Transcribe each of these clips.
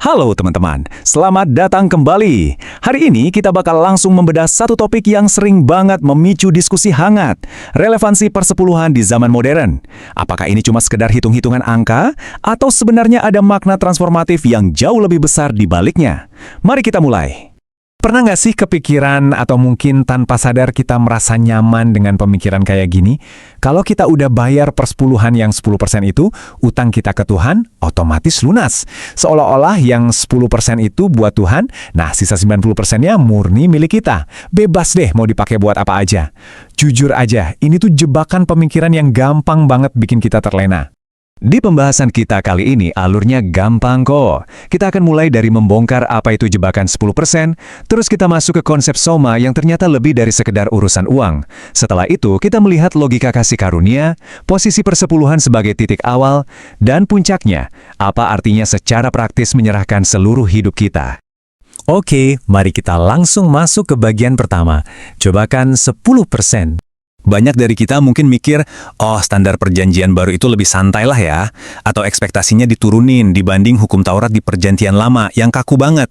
Halo teman-teman, selamat datang kembali. Hari ini kita bakal langsung membedah satu topik yang sering banget memicu diskusi hangat, relevansi persepuluhan di zaman modern. Apakah ini cuma sekedar hitung-hitungan angka, atau sebenarnya ada makna transformatif yang jauh lebih besar di baliknya? Mari kita mulai. Pernah nggak sih kepikiran atau mungkin tanpa sadar kita merasa nyaman dengan pemikiran kayak gini? Kalau kita udah bayar persepuluhan yang 10% itu, utang kita ke Tuhan otomatis lunas. Seolah-olah yang 10% itu buat Tuhan, nah sisa 90%-nya murni milik kita. Bebas deh mau dipakai buat apa aja. Jujur aja, ini tuh jebakan pemikiran yang gampang banget bikin kita terlena. Di pembahasan kita kali ini alurnya gampang kok. Kita akan mulai dari membongkar apa itu jebakan 10%, terus kita masuk ke konsep soma yang ternyata lebih dari sekedar urusan uang. Setelah itu kita melihat logika kasih karunia, posisi persepuluhan sebagai titik awal, dan puncaknya, apa artinya secara praktis menyerahkan seluruh hidup kita. Oke, mari kita langsung masuk ke bagian pertama, jebakan 10%. Banyak dari kita mungkin mikir, oh standar perjanjian baru itu lebih santai lah ya, atau ekspektasinya diturunin dibanding hukum Taurat di perjanjian lama yang kaku banget.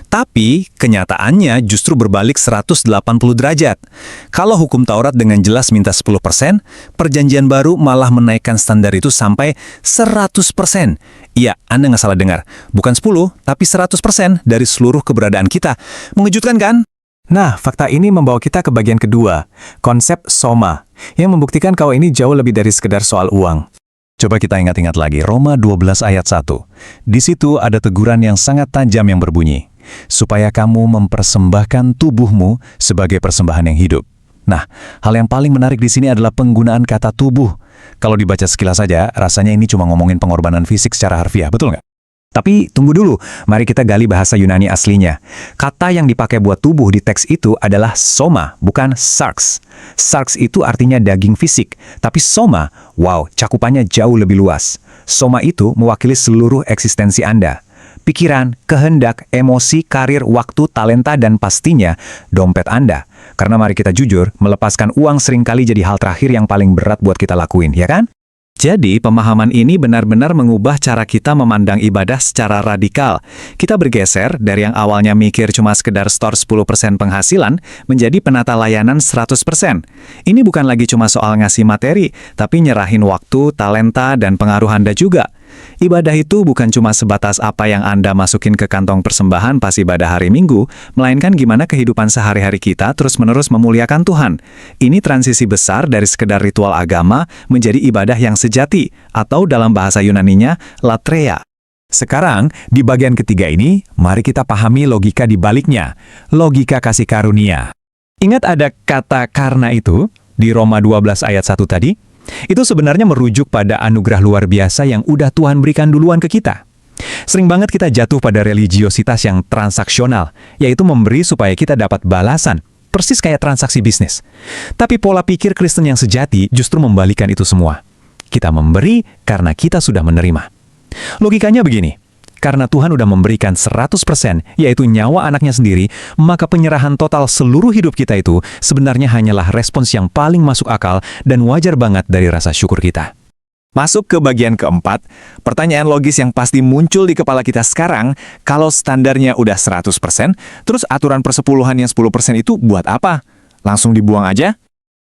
Tapi kenyataannya justru berbalik 180 derajat. Kalau hukum Taurat dengan jelas minta 10%, perjanjian baru malah menaikkan standar itu sampai 100%. Iya, Anda nggak salah dengar. Bukan 10, tapi 100% dari seluruh keberadaan kita. Mengejutkan kan? Nah, fakta ini membawa kita ke bagian kedua, konsep soma, yang membuktikan kalau ini jauh lebih dari sekedar soal uang. Coba kita ingat-ingat lagi, Roma 12 ayat 1. Di situ ada teguran yang sangat tajam yang berbunyi, supaya kamu mempersembahkan tubuhmu sebagai persembahan yang hidup. Nah, hal yang paling menarik di sini adalah penggunaan kata tubuh. Kalau dibaca sekilas saja, rasanya ini cuma ngomongin pengorbanan fisik secara harfiah, betul nggak? Tapi tunggu dulu, mari kita gali bahasa Yunani aslinya. Kata yang dipakai buat tubuh di teks itu adalah soma, bukan sarx. Sarx itu artinya daging fisik, tapi soma, wow, cakupannya jauh lebih luas. Soma itu mewakili seluruh eksistensi Anda. Pikiran, kehendak, emosi, karir, waktu, talenta, dan pastinya dompet Anda. Karena mari kita jujur, melepaskan uang seringkali jadi hal terakhir yang paling berat buat kita lakuin, ya kan? Jadi, pemahaman ini benar-benar mengubah cara kita memandang ibadah secara radikal. Kita bergeser dari yang awalnya mikir cuma sekedar store 10% penghasilan menjadi penata layanan 100%. Ini bukan lagi cuma soal ngasih materi, tapi nyerahin waktu, talenta, dan pengaruh Anda juga. Ibadah itu bukan cuma sebatas apa yang Anda masukin ke kantong persembahan pas ibadah hari Minggu, melainkan gimana kehidupan sehari-hari kita terus-menerus memuliakan Tuhan. Ini transisi besar dari sekedar ritual agama menjadi ibadah yang sejati, atau dalam bahasa Yunaninya, latreia. Sekarang, di bagian ketiga ini, mari kita pahami logika di baliknya, logika kasih karunia. Ingat ada kata karena itu di Roma 12 ayat 1 tadi? Itu sebenarnya merujuk pada anugerah luar biasa yang udah Tuhan berikan duluan ke kita. Sering banget kita jatuh pada religiositas yang transaksional, yaitu memberi supaya kita dapat balasan, persis kayak transaksi bisnis. Tapi pola pikir Kristen yang sejati justru membalikan itu semua. Kita memberi karena kita sudah menerima. Logikanya begini, karena Tuhan udah memberikan 100%, yaitu nyawa anaknya sendiri, maka penyerahan total seluruh hidup kita itu sebenarnya hanyalah respons yang paling masuk akal dan wajar banget dari rasa syukur kita. Masuk ke bagian keempat, pertanyaan logis yang pasti muncul di kepala kita sekarang, kalau standarnya udah 100%, terus aturan persepuluhan yang 10% itu buat apa? Langsung dibuang aja?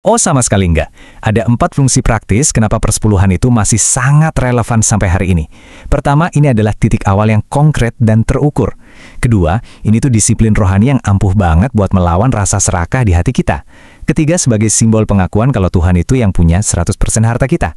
Oh, sama sekali enggak. Ada 4 fungsi praktis kenapa persepuluhan itu masih sangat relevan sampai hari ini. Pertama, ini adalah titik awal yang konkret dan terukur. Kedua, ini tuh disiplin rohani yang ampuh banget buat melawan rasa serakah di hati kita. Ketiga, sebagai simbol pengakuan kalau Tuhan itu yang punya 100% harta kita.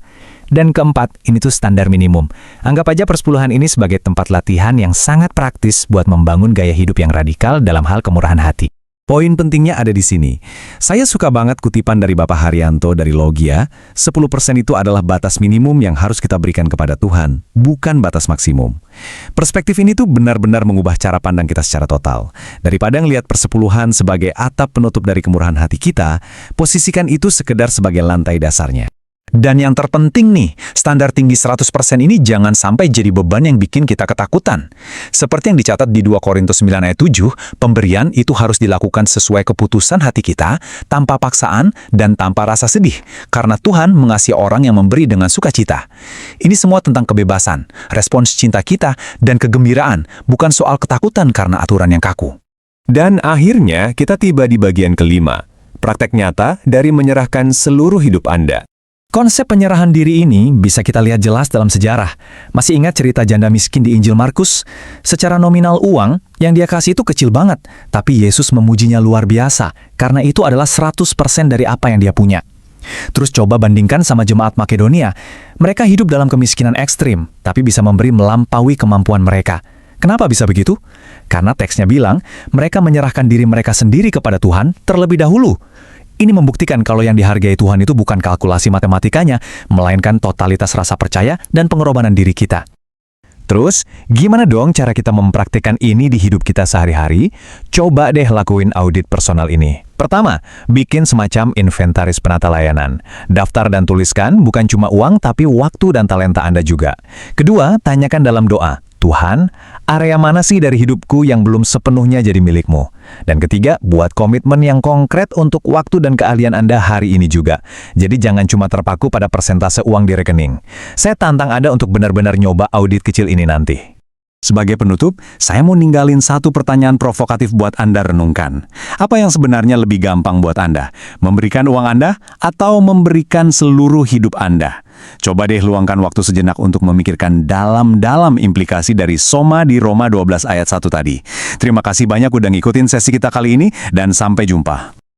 Dan keempat, ini tuh standar minimum. Anggap aja persepuluhan ini sebagai tempat latihan yang sangat praktis buat membangun gaya hidup yang radikal dalam hal kemurahan hati. Poin pentingnya ada di sini. Saya suka banget kutipan dari Bapak Haryanto dari Logia, 10% itu adalah batas minimum yang harus kita berikan kepada Tuhan, bukan batas maksimum. Perspektif ini tuh benar-benar mengubah cara pandang kita secara total. Daripada ngelihat persepuluhan sebagai atap penutup dari kemurahan hati kita, posisikan itu sekedar sebagai lantai dasarnya. Dan yang terpenting nih, standar tinggi 100% ini jangan sampai jadi beban yang bikin kita ketakutan. Seperti yang dicatat di 2 Korintus 9 ayat 7, pemberian itu harus dilakukan sesuai keputusan hati kita, tanpa paksaan dan tanpa rasa sedih, karena Tuhan mengasihi orang yang memberi dengan sukacita. Ini semua tentang kebebasan, respons cinta kita, dan kegembiraan, bukan soal ketakutan karena aturan yang kaku. Dan akhirnya kita tiba di bagian kelima, praktek nyata dari menyerahkan seluruh hidup Anda. Konsep penyerahan diri ini bisa kita lihat jelas dalam sejarah. Masih ingat cerita janda miskin di Injil Markus? Secara nominal uang, yang dia kasih itu kecil banget, tapi Yesus memujinya luar biasa, karena itu adalah 100% dari apa yang dia punya. Terus coba bandingkan sama jemaat Makedonia. Mereka hidup dalam kemiskinan ekstrim, tapi bisa memberi melampaui kemampuan mereka. Kenapa bisa begitu? Karena teksnya bilang, mereka menyerahkan diri mereka sendiri kepada Tuhan terlebih dahulu. Ini membuktikan kalau yang dihargai Tuhan itu bukan kalkulasi matematikanya, melainkan totalitas rasa percaya dan pengorbanan diri kita. Terus, gimana dong cara kita mempraktikkan ini di hidup kita sehari-hari? Coba deh lakuin audit personal ini. Pertama, bikin semacam inventaris penata layanan. Daftar dan tuliskan bukan cuma uang, tapi waktu dan talenta Anda juga. Kedua, tanyakan dalam doa, Tuhan, area mana sih dari hidupku yang belum sepenuhnya jadi milikmu? Dan ketiga, buat komitmen yang konkret untuk waktu dan keahlian Anda hari ini juga. Jadi jangan cuma terpaku pada persentase uang di rekening. Saya tantang Anda untuk benar-benar nyoba audit kecil ini nanti. Sebagai penutup, saya mau ninggalin satu pertanyaan provokatif buat Anda renungkan. Apa yang sebenarnya lebih gampang buat Anda? Memberikan uang Anda atau memberikan seluruh hidup Anda? Coba deh luangkan waktu sejenak untuk memikirkan dalam-dalam implikasi dari Soma di Roma 12 ayat 1 tadi. Terima kasih banyak udah ngikutin sesi kita kali ini, dan sampai jumpa.